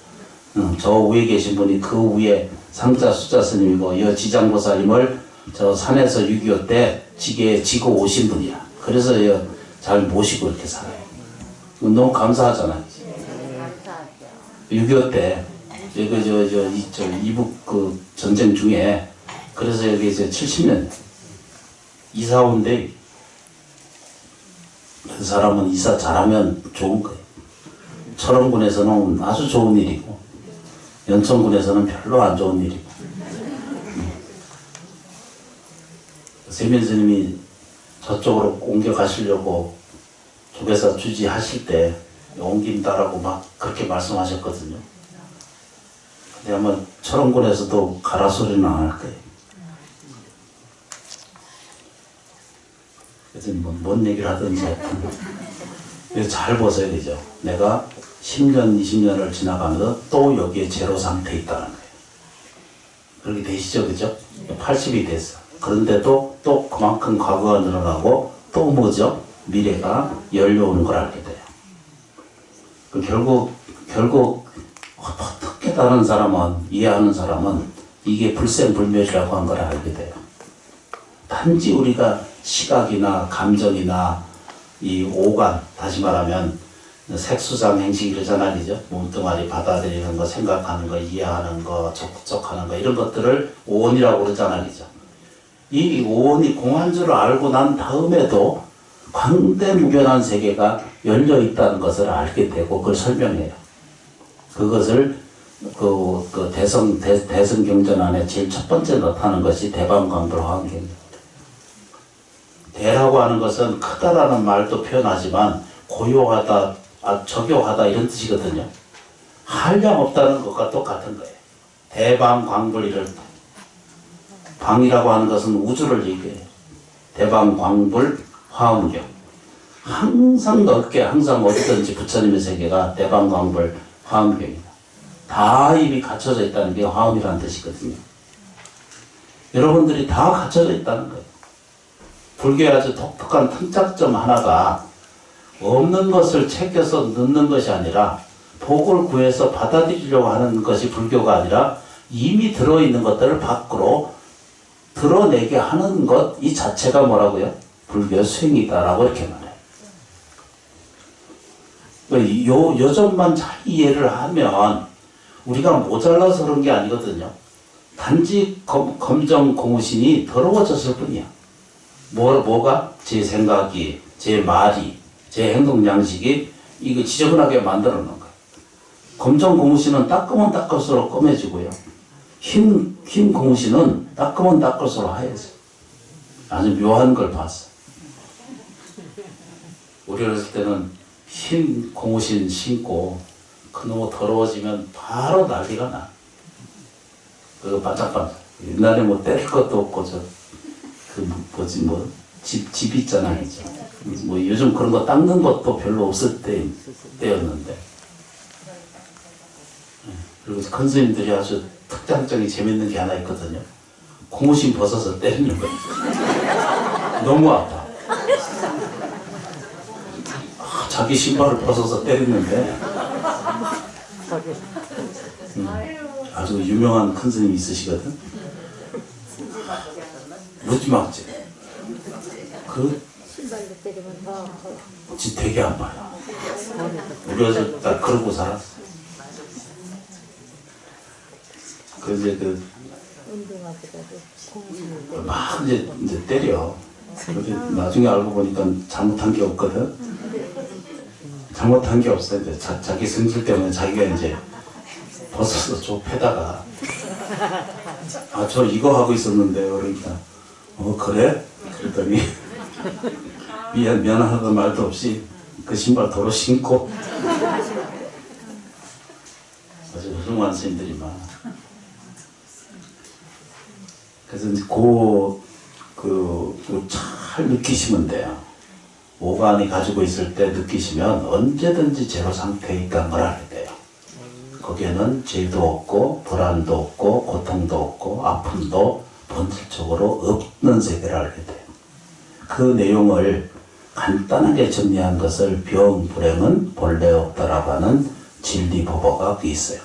저 위에 계신 분이 그 위에 상자 수자 스님이고 이 지장보살님을 저 산에서 6.25 때 지게에 지고 오신 분이야. 그래서 잘 모시고 이렇게 살아요. 너무 감사하잖아요. 6.25 때 이북 그 전쟁 중에 그래서 여기 이제 70년 이사 온데 그 사람은 이사 잘하면 좋은 거예요. 철원군에서는 아주 좋은 일이고 연천군에서는 별로 안 좋은 일이고 세민 스님이 저쪽으로 옮겨 가시려고 조계사 주지하실 때 옮긴다라고 막 그렇게 말씀하셨거든요. 근데 아마 철원군에서도 가라 소리는 안 할 거예요. 그래서 뭔 얘기를 하든지 하여튼 잘 보셔야 되죠. 내가 10년, 20년을 지나가면서 또 여기에 제로 상태에 있다는 거예요. 그렇게 되시죠, 그죠? 80이 됐어. 그런데도 또 그만큼 과거가 늘어나고 또 뭐죠? 미래가 열려오는 걸 알게 돼요. 결국 어떻게 다른 사람은, 이해하는 사람은 이게 불생불멸이라고 한 걸 알게 돼요. 단지 우리가 시각이나 감정이나 이 오감, 다시 말하면 색수상 행식 이러잖아요. 그죠? 몸뚱아리 받아들이는 거, 생각하는 거, 이해하는 거, 적극적하는 거 이런 것들을 오온이라고 그러잖아요. 그죠? 이 오온이 공한 줄 알고 난 다음에도 광대무변한 세계가 열려 있다는 것을 알게 되고 그걸 설명해요. 그것을 대성경전 안에 제일 첫 번째 나타나는 것이 대방광불화환경입니다. 대라고 하는 것은 크다라는 말도 표현하지만 고요하다, 적요하다 이런 뜻이거든요. 한량 없다는 것과 똑같은 거예요. 대방광불 이럴 때. 방이라고 하는 것은 우주를 얘기해요. 대방광불 화엄경. 항상 넓게 항상 어디든지 부처님의 세계가 대방광불 화엄경이다. 다 이미 갖춰져 있다는 게 화엄이라는 뜻이거든요. 여러분들이 다 갖춰져 있다는 거예요. 불교의 아주 독특한 특장점 하나가 없는 것을 챙겨서 넣는 것이 아니라 복을 구해서 받아들이려고 하는 것이 불교가 아니라 이미 들어있는 것들을 밖으로 드러내게 하는 것 이 자체가 뭐라고요? 불교 수행이다라고 이렇게 말해요. 요 점만 잘 이해를 하면 우리가 모자라서 그런 게 아니거든요. 단지 검정 고무신이 더러워졌을 뿐이야. 뭐가? 제 생각이, 제 말이, 제 행동 양식이 이거 지저분하게 만들어 놓은 거예요. 검정 고무신은 닦으면 닦을수록 검해지고요. 흰 고무신은 닦으면 닦을수록 하얘져. 아주 묘한 걸 봤어. 우리 어렸을 때는 흰 고무신 신고 그놈의 더러워지면 바로 난리가 나. 그거 반짝반짝. 옛날에 뭐 때릴 것도 없고 집 있잖아. 뭐 요즘 그런 거 닦는 것도 별로 없을 때였는데. 그리고 큰 스님들이 아주 특장적인 재밌는 게 하나 있거든요. 고무신 벗어서 때리는 거예요. 너무 아파. 자기 신발을 벗어서 때리는데 아주 유명한 큰 스님이 있으시거든. 무지막지. 신발로 때리면 더 아파요. 되게 아파요. 우리 어릴 때 그러고 살았어. 그래서 운동화보다도 고무신을 막 이제 때려. 근데 나중에 알고 보니까 잘못한 게 없거든. 잘못한 게 없어요. 이제 자기 성질 때문에 자기가 이제 벗어서 저 패다가 아, 저 이거 하고 있었는데 그러니까 그래? 그랬더니 미안하다는 말도 없이 그 신발 도로 신고 아주 훌륭한 스님들이 많아. 그래서 이제 잘 느끼시면 돼요. 오간이 가지고 있을 때 느끼시면 언제든지 제로 상태에 있다는 걸 알게 돼요. 거기에는 죄도 없고 불안도 없고 고통도 없고 아픔도 본질적으로 없는 세계를 알게 돼요. 그 내용을 간단하게 정리한 것을 병, 불행은 본래 없다라고 하는 진리보보가 있어요.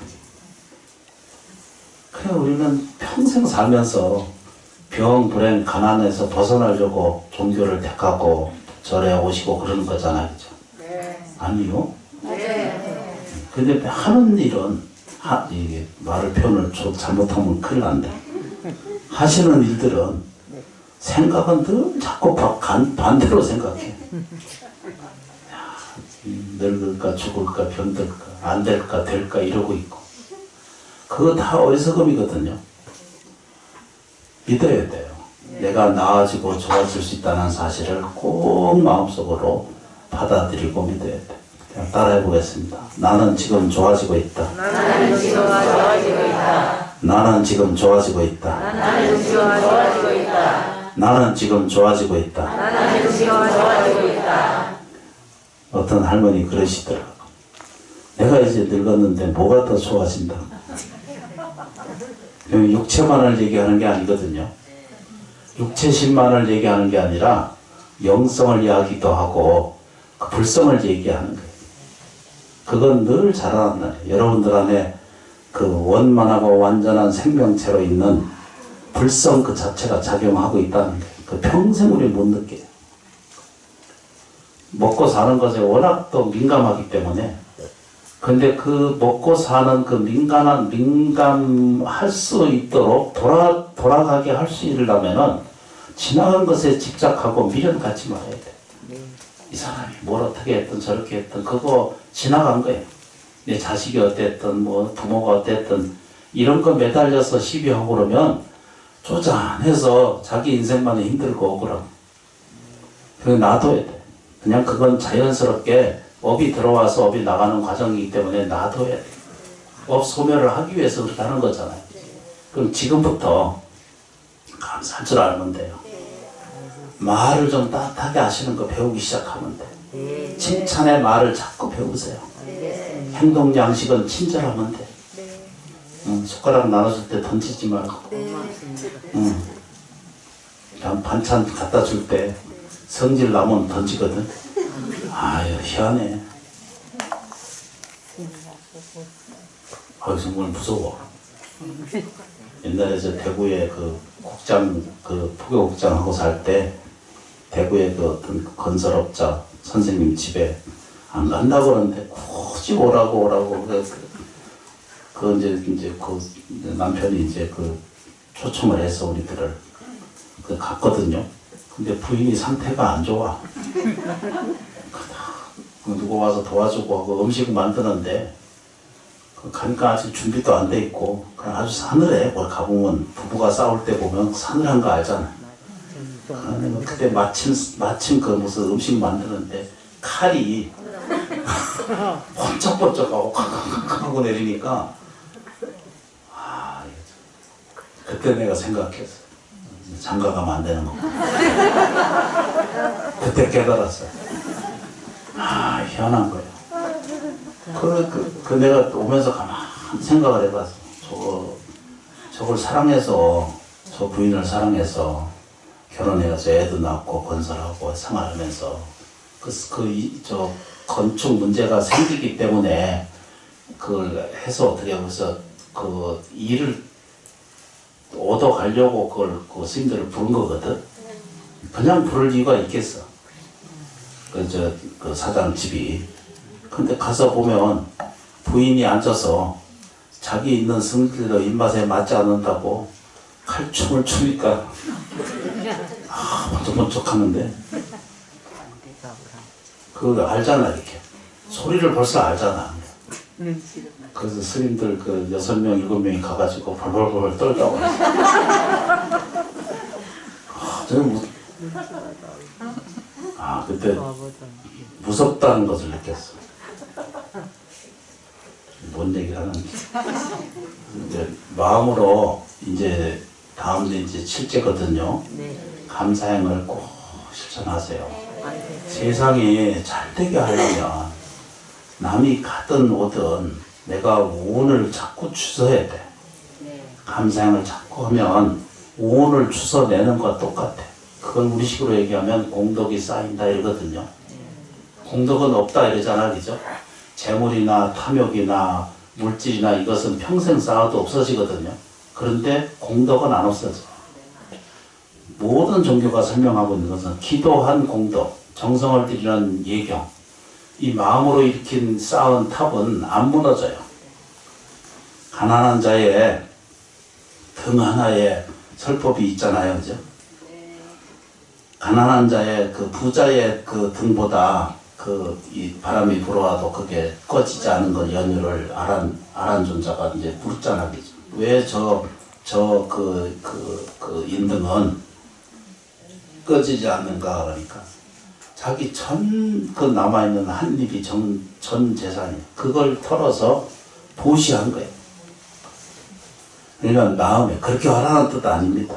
그래 우리는 평생 살면서 병, 불행, 가난에서 벗어나려고 종교를 택하고 절에 오시고 그러는 거잖아요. 그죠? 네. 아니요? 네. 근데 하는 일은 이게 말을 표현을 잘못하면 큰일 난다. 하시는 일들은 생각은 늘 자꾸 반대로 생각해. 야, 늙을까 죽을까 병들까 안 될까 될까 이러고 있고 그거 다 어리석음이거든요. 믿어야 돼요. 내가 나아지고 좋아질 수 있다는 사실을 꼭 마음속으로 받아들이고 믿어야 돼. 그냥 따라해 보겠습니다. 나는 지금 좋아지고 있다. 나는 지금 좋아지고 있다. 나는 지금 좋아지고 있다. 나는 지금 좋아지고 있다. 나는 지금 좋아지고 있다. 나는 지금 좋아지고 있다. 어떤 할머니 그러시더라고. 내가 이제 늙었는데 뭐가 더 좋아진다. 육체만을 얘기하는 게 아니거든요. 육체심만을 얘기하는 게 아니라 영성을 이야기도 하고 그 불성을 얘기하는 거예요. 그건 늘 자라난다. 여러분들 안에 그 원만하고 완전한 생명체로 있는 불성 그 자체가 작용하고 있다는 거예요. 그 평생 우리 못 느껴요. 먹고 사는 것에 워낙 또 민감하기 때문에 근데 그 먹고 사는 그 민감할 수 있도록 돌아가게 할 수 있으려면은 지나간 것에 집착하고 미련 갖지 말아야 돼. 이 사람이 뭘 어떻게 했든 저렇게 했든 그거 지나간 거예요. 내 자식이 어땠든 뭐 부모가 어땠든 이런 거 매달려서 시비하고 그러면 쪼잔해서 자기 인생만 힘들고 그럼 그냥 놔둬야 돼. 그냥 그건 자연스럽게 업이 들어와서 업이 나가는 과정이기 때문에 놔둬야 돼. 업 소멸을 하기 위해서 그렇게 하는 거잖아요. 그럼 지금부터 감사할 줄 알면 돼요. 말을 좀 따뜻하게 하시는 거 배우기 시작하면 돼. 칭찬의 말을 자꾸 배우세요. 행동 양식은 친절하면 돼. 숟가락 나눠줄 때 던지지 말고. 그냥 반찬 갖다 줄 때 성질 나면 던지거든. 아유 희한해. 아유 정말 무서워. 옛날에 저 대구에 그 국장 그 포교국장하고 살 때 대구에 그 어떤 건설업자 선생님 집에 안 간다고 그러는데 굳이 오라고 그 이제 그 남편이 이제 그 초청을 해서 우리들을 그 갔거든요. 근데 부인이 상태가 안 좋아. 누구 와서 도와주고 하고 음식 만드는데 가니까 아직 준비도 안 돼 있고 그냥 아주 사늘해. 뭘 가보면 부부가 싸울 때 보면 사늘한 거 알잖아. 그때 마침 그 무슨 음식 만드는데 칼이 번쩍번쩍하고 칵칵칵 하고 내리니까 그때 내가 생각했어. 장가가면 안 되는 거구나. 그때 깨달았어. 희한한 거예요. 내가 오면서 가만히 생각을 해봤어. 저걸 사랑해서, 저 부인을 사랑해서 결혼해서 애도 낳고 건설하고 생활하면서 저 건축 문제가 생기기 때문에 그걸 해서 어떻게 해서 그 일을 얻어가려고 그 스님들을 부른 거거든. 그냥 부를 이유가 있겠어. 그 사장 집이. 근데 가서 보면 부인이 앉아서 자기 있는 성질로 입맛에 맞지 않는다고 칼춤을 추니까 번쩍번쩍 하는데 그거 알잖아 이렇게 소리를 벌써 알잖아. 그래서 스님들 그 6명 7명이 가가지고 벌벌벌 떨다고 저는 그때 무섭다는 것을 느꼈어. 뭔 얘기를 하는지. 이제 마음으로 이제 다음 주 이제 칠째거든요. 감사행을 꼭 실천하세요. 세상이 잘되게 하려면 남이 가든 오든 내가 오온을 자꾸 주워야 돼. 감사행을 자꾸 하면 오온을 주워내는 것과 똑같아. 그건 우리식으로 얘기하면 공덕이 쌓인다 이러거든요. 공덕은 없다 이러잖아, 그죠? 재물이나 탐욕이나 물질이나 이것은 평생 쌓아도 없어지거든요. 그런데 공덕은 안 없어져. 모든 종교가 설명하고 있는 것은 기도한 공덕, 정성을 들이는 예경, 이 마음으로 일으킨 쌓은 탑은 안 무너져요. 가난한 자의 등 하나에 설법이 있잖아요, 그죠? 가난한 자의 그 부자의 그 등보다 이 바람이 불어와도 그게 꺼지지 않은 건 연유를 아란 존자가 이제 묻잖아, 그죠? 왜 그 인등은 꺼지지 않는가 그러니까 자기 그 남아있는 한 입이 전 재산이에요. 그걸 털어서 보시한 거예요. 그러니까 마음에 그렇게 하라는 뜻 아닙니다.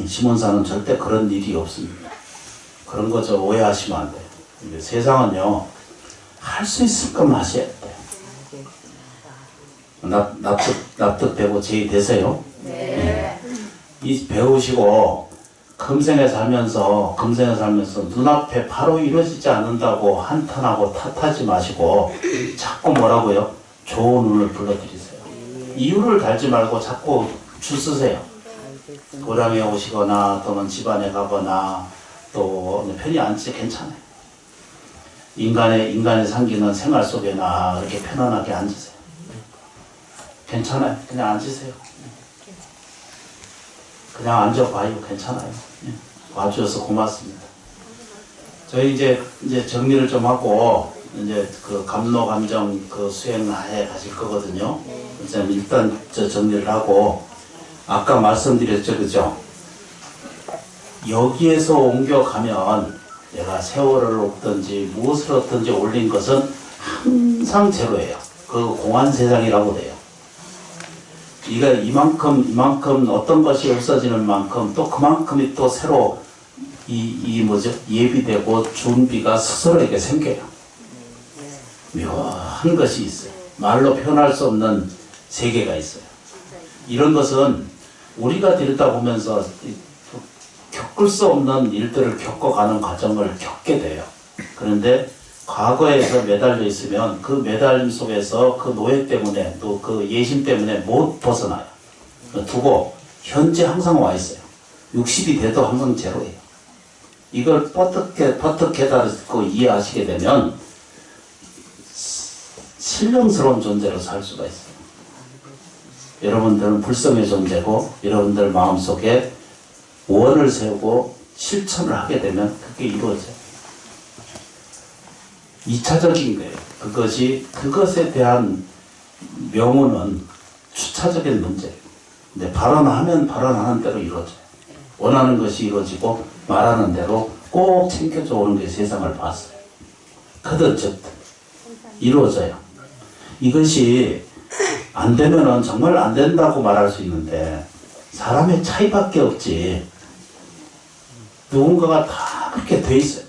시몬사는 절대 그런 일이 없습니다. 그런 거 저 오해하시면 안 돼요. 근데 세상은요 할 수 있을 것만 하셔야 돼요. 납득되고 제의되세요? 네. 이 배우시고 금생에 살면서 눈앞에 바로 이루어지지 않는다고 한탄하고 탓하지 마시고 자꾸 뭐라고요? 좋은 운을 불러들이세요. 이유를 달지 말고 자꾸 줄 쓰세요. 고향에 오시거나 또는 집안에 가거나 또 편히 앉지 괜찮아요. 인간의 상기는 생활 속에나 이렇게 편안하게 앉으세요. 괜찮아요. 그냥 앉으세요. 그냥 앉아봐요. 괜찮아요. 와주셔서 고맙습니다. 저희 이제 정리를 좀 하고 이제 그 감로 감정 그 수행해 가실 거거든요. 일단 저 정리를 하고 아까 말씀드렸죠, 그죠? 여기에서 옮겨가면 내가 세월을 얻든지 무엇을 얻든지 올린 것은 항상 제로예요. 그 공안 세상이라고 돼요. 이가 이만큼 어떤 것이 없어지는 만큼 또 그만큼이 또 새로 예비되고 준비가 스스로에게 생겨요. 묘한 것이 있어요. 말로 표현할 수 없는 세계가 있어요. 이런 것은 우리가 들여다보면서 겪을 수 없는 일들을 겪어가는 과정을 겪게 돼요. 그런데 과거에서 매달려 있으면 그 매달림 속에서 그 노예 때문에 또 그 예심 때문에 못 벗어나요. 두고 현재 항상 와 있어요. 60이 돼도 항상 제로예요. 이걸 버뜩 깨달고 이해하시게 되면 신령스러운 존재로 살 수가 있어요. 여러분들은 불성의 존재고 여러분들 마음속에 원을 세우고 실천을 하게 되면 그게 이루어져요. 2차적인 거예요. 그것에 대한 명분은 주차적인 문제예요. 근데 발언하면 발언하는 대로 이루어져요. 원하는 것이 이루어지고 말하는 대로 꼭 챙겨줘 오는 게 세상을 봤어요. 크든 적든 이루어져요. 이것이 안 되면은 정말 안 된다고 말할 수 있는데 사람의 차이밖에 없지 누군가가 다 그렇게 돼 있어요.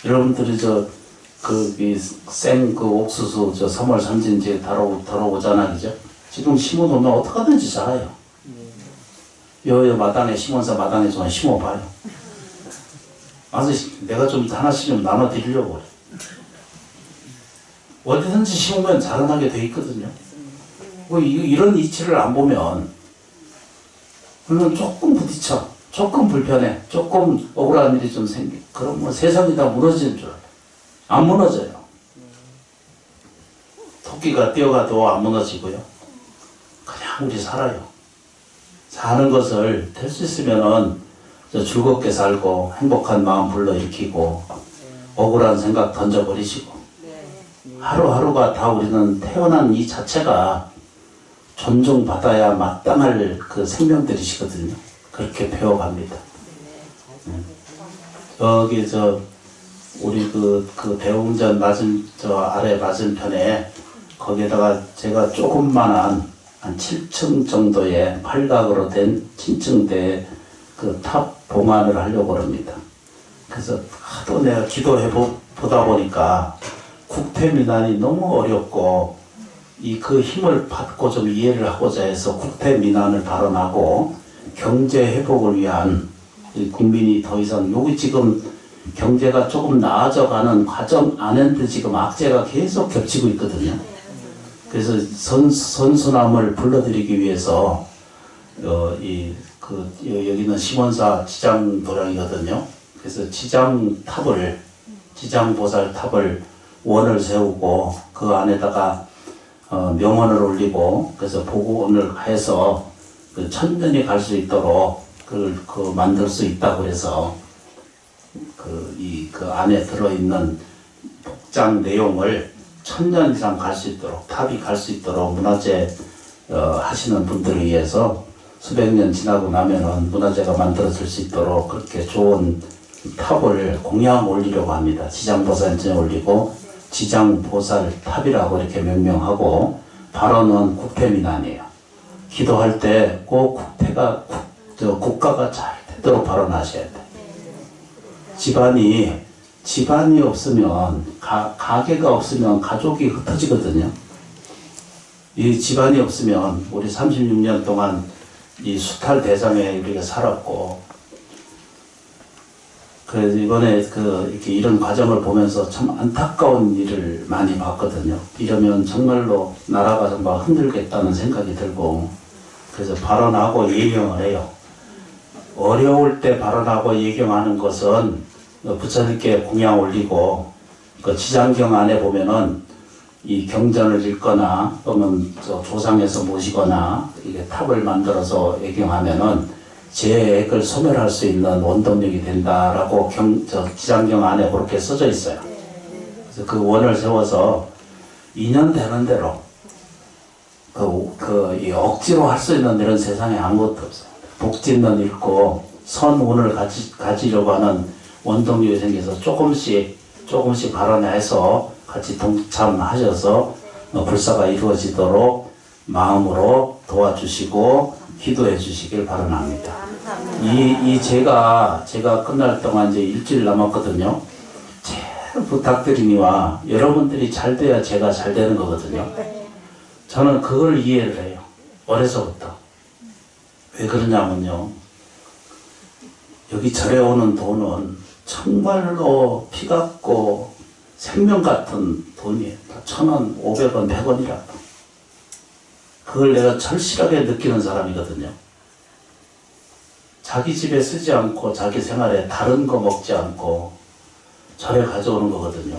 여러분들이 옥수수 3월 삼진지 다뤄오잖아, 그죠? 지금 심어놓으면 어떡하든지 자라요. 여 마당에 심어서 마당에 좀 심어봐요. 내가 좀 하나씩 좀 나눠드리려고 그래. 어디든지 심으면 자라나게 돼 있거든요. 이런 이치를 안 보면 그러면 조금 부딪혀, 조금 불편해, 조금 억울한 일이 좀 생겨. 그럼 뭐 세상이 다 무너지는 줄 알아요. 안 무너져요. 토끼가 뛰어가도 안 무너지고요. 그냥 우리 살아요. 사는 것을 될 수 있으면은 즐겁게 살고 행복한 마음 불러일으키고 억울한 생각 던져버리시고 하루하루가 다 우리는 태어난 이 자체가 존중받아야 마땅할 그 생명들이시거든요. 그렇게 배워갑니다. 여기 우리 그 대웅전 아래 맞은편에 거기에다가 제가 조금만한 한 7층 정도의 팔각으로 된 층층대 그 탑 봉안을 하려고 합니다. 그래서 하도 내가 기도해 보다 보니까 국태민안이 너무 어렵고 그 힘을 받고 좀 이해를 하고자 해서 국태민안을 발언하고 경제 회복을 위한 국민이 더 이상 여기 지금 경제가 조금 나아져가는 과정 안에도 지금 악재가 계속 겹치고 있거든요. 그래서 선순함을 불러들이기 위해서 여기는 시몬사 지장도량이거든요. 그래서 지장보살탑을 원을 세우고 그 안에다가 명언을 올리고 그래서 복원을 해서 그 천년이 갈 수 있도록 그걸 만들 수 있다고 해서 그 안에 들어있는 복장 내용을 천년 이상 갈 수 있도록 탑이 갈 수 있도록 문화재 하시는 분들을 위해서 수백 년 지나고 나면은 문화재가 만들어질 수 있도록 그렇게 좋은 탑을 공양 올리려고 합니다. 지장보살전에 올리고 지장보살탑이라고 이렇게 명명하고 발언은 국태민안이에요. 기도할 때 꼭 국가가 잘 되도록 발언하셔야 돼. 집안이 없으면 가게가 없으면 가족이 흩어지거든요. 이 집안이 없으면 우리 36년 동안 이 수탈 대상에 우리가 살았고 그래서 이번에 이렇게 이런 과정을 보면서 참 안타까운 일을 많이 봤거든요. 이러면 정말로 나라가 정말 흔들겠다는 생각이 들고 그래서 발언하고 예경을 해요. 어려울 때 발언하고 예경하는 것은 부처님께 공양 올리고 그 지장경 안에 보면은 이 경전을 읽거나 또는 조상에서 모시거나 이게 탑을 만들어서 예경하면은 재액을 소멸할 수 있는 원동력이 된다라고 지장경 안에 그렇게 써져 있어요. 그래서 그 원을 세워서 2년 되는 대로 이 억지로 할 수 있는 일은 세상에 아무것도 없어요. 복짓는 읽고 선운을 가지려고 하는 원동력이 생겨서 조금씩 발언해서 같이 동참하셔서 불사가 이루어지도록 마음으로 도와주시고 기도해 주시길 바랍니다. 제가 끝날 동안 이제 일주일 남았거든요. 제일 부탁드리니와 여러분들이 잘 돼야 제가 잘 되는 거거든요. 저는 그걸 이해를 해요. 어려서부터. 왜 그러냐면요. 여기 절에 오는 돈은 정말로 피 같고 생명 같은 돈이에요. 1,000원, 500원, 100원이라도. 그걸 내가 절실하게 느끼는 사람이거든요. 자기 집에 쓰지 않고 자기 생활에 다른 거 먹지 않고 절에 가져오는 거거든요.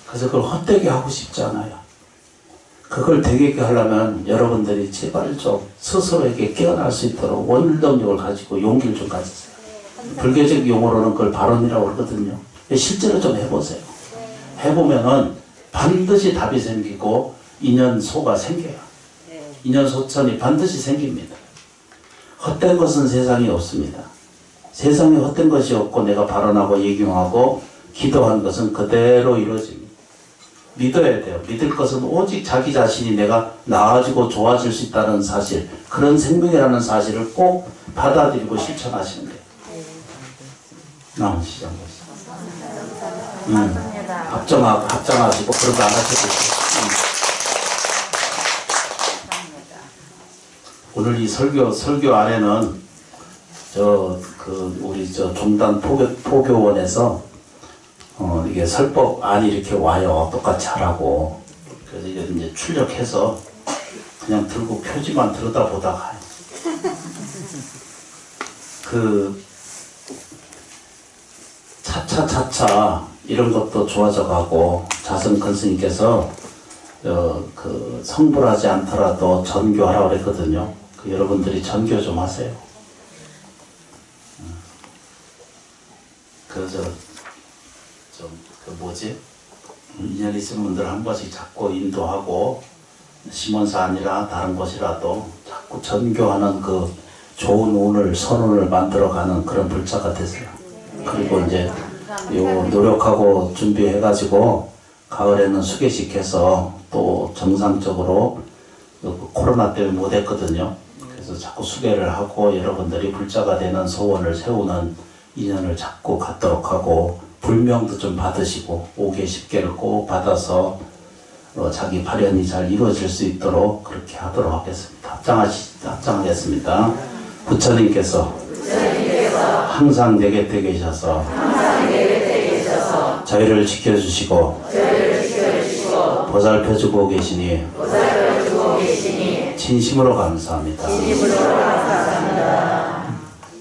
그래서 그걸 헛되게 하고 싶지 않아요. 그걸 되게 하려면 여러분들이 제발 좀 스스로에게 깨어날 수 있도록 원동력을 가지고 용기를 좀 가지세요. 불교적 용어로는 그걸 발언이라고 그러거든요. 실제로 좀 해보세요. 해보면은 반드시 답이 생기고 인연소가 생겨요. 인연소천이 반드시 생깁니다. 헛된 것은 세상에 없습니다. 세상에 헛된 것이 없고 내가 발언하고 예경하고 기도한 것은 그대로 이루어집니다. 믿어야 돼요. 믿을 것은 오직 자기 자신이 내가 나아지고 좋아질 수 있다는 사실, 그런 생명이라는 사실을 꼭 받아들이고 실천하시는 거예요. 남은 시장 보시죠. 합장하시고 그런 거 안 하셔도 돼요. 오늘 이 설교 안에는 우리 종단 포교원에서 이게 설법안이 이렇게 와요. 똑같이 하라고. 그래서 이게 이제 출력해서 그냥 들고 표지만 들여다보다가 차차 이런 것도 좋아져 가고 자선 스님께서 성불하지 않더라도 전교하라고 그랬거든요. 여러분들이 전교 좀 하세요. 그 뭐지? 인연 있으신 분들 한 번씩 자꾸 인도하고, 심원사 아니라 다른 곳이라도 자꾸 전교하는 그 좋은 운을, 선운을 만들어가는 그런 불자가 되세요. 그리고 이제 요 노력하고 준비해가지고 가을에는 수계식해서 또 정상적으로 그 코로나 때문에 못했거든요. 그래서 자꾸 수계를 하고 여러분들이 불자가 되는 소원을 세우는 인연을 자꾸 갖도록 하고, 불명도 좀 받으시고 5개 10개를 꼭 받아서 자기 발현이 잘 이루어질 수 있도록 그렇게 하도록 하겠습니다. 합장하겠습니다. 부처님께서 항상 내 곁에 계셔서 저희를 지켜주시고 보살펴주고 계시니 진심으로 감사합니다.